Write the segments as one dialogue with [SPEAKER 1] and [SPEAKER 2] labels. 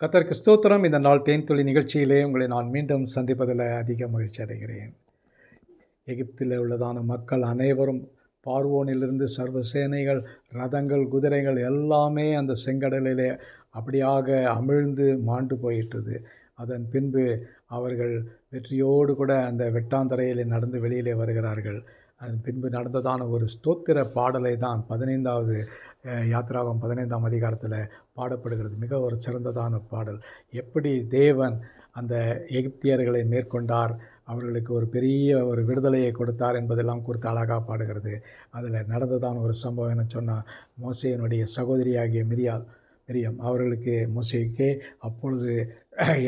[SPEAKER 1] கர்த்தருக்கு ஸ்தோத்திரம். இந்த நாள் தேன்துளி நிகழ்ச்சியிலே உங்களை நான் மீண்டும் சந்திப்பதில் அதிக மகிழ்ச்சி அடைகிறேன். எகிப்தில் உள்ளதான மக்கள் அனைவரும் பார்வோனிலிருந்து சர்வ சேனைகள், ரதங்கள், குதிரைகள் எல்லாமே அந்த செங்கடலிலே அப்படியாக அமிழ்ந்து மாண்டு போயிட்டது. அதன் பின்பு அவர்கள் வெற்றியோடு கூட அந்த வெட்டாந்தரையிலே நடந்து வெளியிலே வருகிறார்கள். அதன் பின்பு நடந்ததான ஒரு ஸ்தோத்திர பாடலை தான் 15வது யாத்திராகமம் 15ஆம் அதிகாரத்தில் பாடப்படுகிறது. மிக ஒரு சிறந்ததான பாடல். எப்படி தேவன் அந்த எகிப்தியர்களை மேற்கொண்டார், அவர்களுக்கு ஒரு பெரிய ஒரு விடுதலையை கொடுத்தார் என்பதெல்லாம் குறித்து அழகாக பாடுகிறது. அதில் நடந்ததான ஒரு சம்பவம் என்ன சொன்னால், மோசேயினுடைய சகோதரியாகிய மிரியம் அவர்களுக்கு மோசேக்கே அப்பொழுது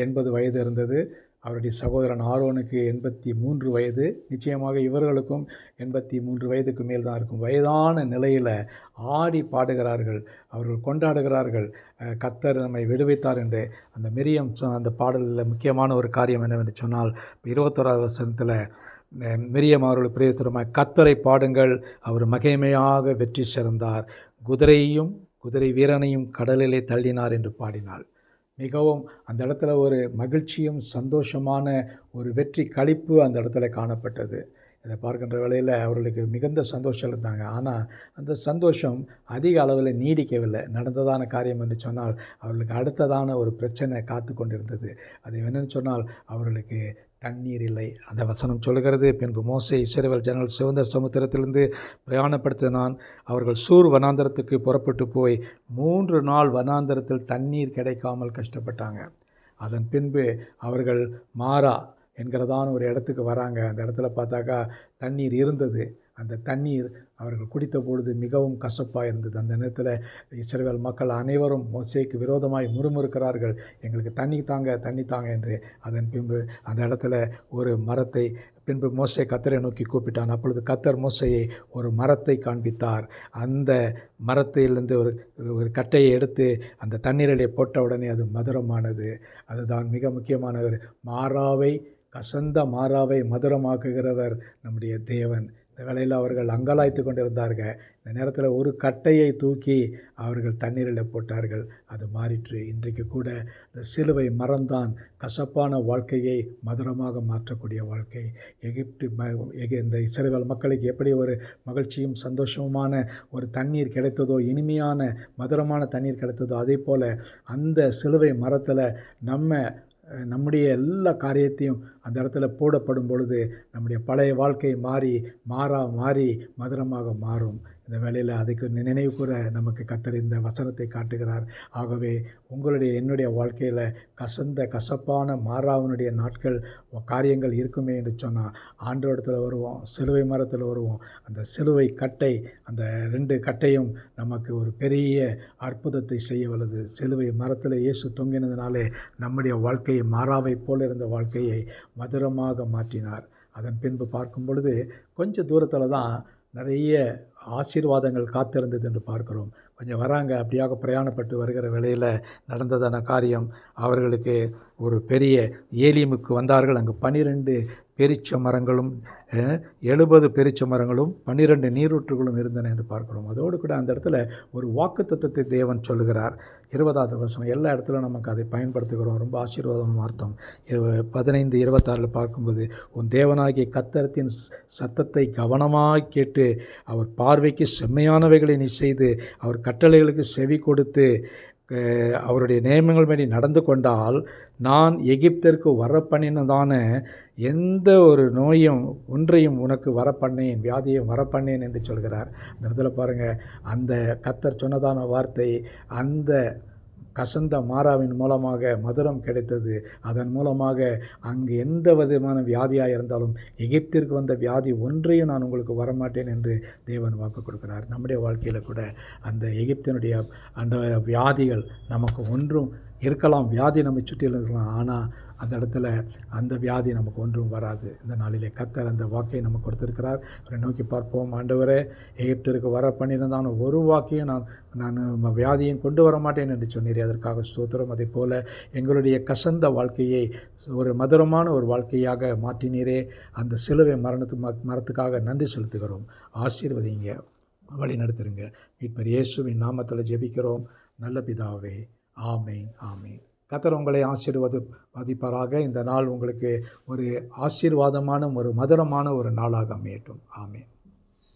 [SPEAKER 1] 80 வயது இருந்தது. அவருடைய சகோதரன் ஆரோனுக்கு 83 வயது. நிச்சயமாக இவர்களுக்கும் 83 வயதுக்கு மேல் தான் இருக்கும். வயதான நிலையில் ஆடி பாடுகிறார்கள், அவர்கள் கொண்டாடுகிறார்கள், கர்த்தர் நம்மை விடுவித்தார் என்று. அந்த மிரியம் அந்த பாடலில் முக்கியமான ஒரு காரியம் என்னவென்று சொன்னால், 21வது வசனத்தில் மிரியம் அவர்கள் பிரியத்துவமாய் கர்த்தரை பாடுங்கள், அவர் மகிமையாக வெற்றி சிறந்தார், குதிரையையும் குதிரை வீரனையும் கடலிலே தள்ளினார் என்று பாடினாள். மிகவும் அந்த இடத்துல ஒரு மகிழ்ச்சியும் சந்தோஷமான ஒரு வெற்றி களிப்பு அந்த இடத்துல காணப்பட்டது. இதை பார்க்கின்ற வேளையில் அவர்களுக்கு மிகுந்த சந்தோஷம் இருந்தாங்க. ஆனால் அந்த சந்தோஷம் அதிக அளவில் நீடிக்கவில்லை. நடந்ததான காரியம் என்று சொன்னால், அவர்களுக்கு அடுத்ததான ஒரு பிரச்சனை காத்து கொண்டிருந்தது. அது என்னென்னு சொன்னால், அவர்களுக்கு தண்ணீர் இல்லை. அந்த வசனம் சொல்கிறது, பின்பு மோசே இஸ்ரவேல் ஜனங்கள் சிவந்த சமுத்திரத்திலிருந்து பிரயாணப்படுத்தினான். அவர்கள் சூர் வனாந்தரத்துக்கு புறப்பட்டு போய் 3 நாள் வனாந்தரத்தில் தண்ணீர் கிடைக்காமல் கஷ்டப்பட்டாங்க. அதன் பின்பு அவர்கள் மாரா என்கிறதான ஒரு இடத்துக்கு வராங்க. அந்த இடத்துல பார்த்தாக்கா தண்ணீர் இருந்தது. அந்த தண்ணீர் அவர்கள் குடித்த பொழுது மிகவும் கசப்பாக இருந்தது. அந்த நேரத்தில் இஸ்ரவேல் மக்கள் அனைவரும் மோசேக்கு விரோதமாய் முறுமுறுக்கிறார்கள், எங்களுக்கு தண்ணி தாங்க என்று. அதன் பின்பு அந்த இடத்துல ஒரு மரத்தை பின்பு மோசே கர்த்தரை நோக்கி கூப்பிட்டான். அப்பொழுது கர்த்தர் மோசேயை ஒரு மரத்தை காண்பித்தார். அந்த மரத்திலிருந்து ஒரு கட்டையை எடுத்து அந்த தண்ணீரிலே போட்ட உடனே அது மதுரமானது. அதுதான் மிக முக்கியமான ஒரு கசந்த மாறாவை மதுரமாக்குகிறவர் நம்முடைய தேவன். இந்த வேளையில் அவர்கள் அங்கலாய்த்து கொண்டிருந்தார்கள். இந்த நேரத்தில் ஒரு கட்டையை தூக்கி அவர்கள் தண்ணீரில் போட்டார்கள், அது மாறிற்று. இன்றைக்கு கூட இந்த சிலுவை மரம்தான் கசப்பான வாழ்க்கையை மதுரமாக மாற்றக்கூடிய வாழ்க்கை. இந்த இஸ்ரவேல் மக்களுக்கு எப்படி ஒரு மகிழ்ச்சியும் சந்தோஷமான ஒரு தண்ணீர் கிடைத்ததோ, இனிமையான மதுரமான தண்ணீர் கிடைத்ததோ, அதே போல் அந்த சிலுவை மரத்தில் நம்முடைய எல்லா காரியத்தையும் அந்த இடத்துல போடப்படும் பொழுது நம்முடைய பழைய வாழ்க்கை மாறி மதுரமாக மாறும். இந்த வேளையில் அதுக்கு நினைவு கூற நமக்கு கர்த்தர் இந்த வசனத்தை காட்டுகிறார். ஆகவே என்னுடைய வாழ்க்கையில் கசப்பான மாறாவனுடைய காரியங்கள் இருக்குமே என்று சொன்னால், ஆண்டவரிடத்தில் வருவோம், சிலுவை மரத்தில் வருவோம். அந்த சிலுவை கட்டை, அந்த 2 கட்டையும் நமக்கு ஒரு பெரிய அற்புதத்தை செய்ய வல்லது. சிலுவை மரத்தில் இயேசு தொங்கினதினாலே நம்முடைய வாழ்க்கையை, மாறாவை போல இருந்த வாழ்க்கையை மதுரமாக மாற்றினார். அதன் பின்பு பார்க்கும் பொழுது கொஞ்சம் தூரத்தில் தான் நிறைய ஆசீர்வாதங்கள் காத்திருந்தது என்று பார்க்கிறோம். கொஞ்சம் வராங்க, அப்படியாக பிரயாணப்பட்டு வருகிற வேளையில் நடந்ததான காரியம், அவர்களுக்கு ஒரு பெரிய ஏலிமுக்கு வந்தார்கள். அங்கு 12 பேரீச்ச மரங்களும் 70 பேரீச்ச மரங்களும் 12 நீரூற்றுகளும் இருந்தன என்று பார்க்கிறோம். அதோடு கூட அந்த இடத்துல ஒரு வாக்குத்தத்தத்தை தேவன் சொல்லுகிறார். 20வது வசனம். எல்லா இடத்துலையும் நமக்கு அதை பயன்படுத்துகிறோம். ரொம்ப ஆசீர்வாதம் அர்த்தம். 15:26 பார்க்கும்போது, உன் தேவனாகிய கர்த்தரின் சத்தத்தை கவனமாக கேட்டு அவர் பார்வைக்கு செம்மையானவைகளை நீ செய்து அவர் கட்டளைகளுக்கு செவி கொடுத்து அவருடைய நியமங்கள் படி நடந்து கொண்டால், நான் எகிப்திற்கு வரப்பண்ணினதான எந்த ஒரு நோயும் ஒன்றையும் உனக்கு வரப்பண்ணேன், வியாதியை வரப்பண்ணேன் என்று சொல்கிறார். அந்த இடத்துல பாருங்கள், அந்த கர்த்தர் சொன்னதான வார்த்தை அந்த கசந்த மாறாவின் மூலமாக மதுரம் கிடைத்தது. அதன் மூலமாக அங்கு எந்த விதமான வியாதியாக இருந்தாலும், எகிப்திற்கு வந்த வியாதி ஒன்றையும் நான் உங்களுக்கு வரமாட்டேன் என்று தேவன் வாக்கு கொடுக்கிறார். நம்முடைய வாழ்க்கையில் கூட அந்த எகிப்தினுடைய அந்த வியாதிகள் நமக்கு ஒன்றும் இருக்கலாம், வியாதி நம்மை சுற்றிலும் இருக்கலாம், ஆனால் அந்த இடத்துல அந்த வியாதி நமக்கு ஒன்றும் வராது. இந்த நாளிலே கர்த்தர் அந்த வாக்கை நமக்கு கொடுத்திருக்கிறார். அவரை நோக்கி பார்ப்போம். ஆண்டவரே, எகிப்திற்கு வர பண்ணியிருந்தான ஒரு வாக்கையும் நான் வியாதியும் கொண்டு வர மாட்டேன் என்று சொன்னீரே, அதற்காக ஸ்தோத்திரம். அதே போல் எங்களுடைய கசந்த வாழ்க்கையை ஒரு மதுரமான ஒரு வாழ்க்கையாக மாற்றினீரே, அந்த சிலுவை மரத்துக்காக நன்றி செலுத்துகிறோம். ஆசீர்வதிங்க, வழி நடத்துருங்க. மீட்பர் இயேசுவின் நாமத்தில் ஜெபிக்கிறோம் நல்ல பிதாவே. ஆமேன், ஆமேன். கர்த்தர் உங்களை ஆசீர்வதிப்பாராக. இந்த நாள் உங்களுக்கு ஒரு ஆசீர்வாதமான ஒரு மதுரமான ஒரு நாளாக அமையட்டும். ஆமென்.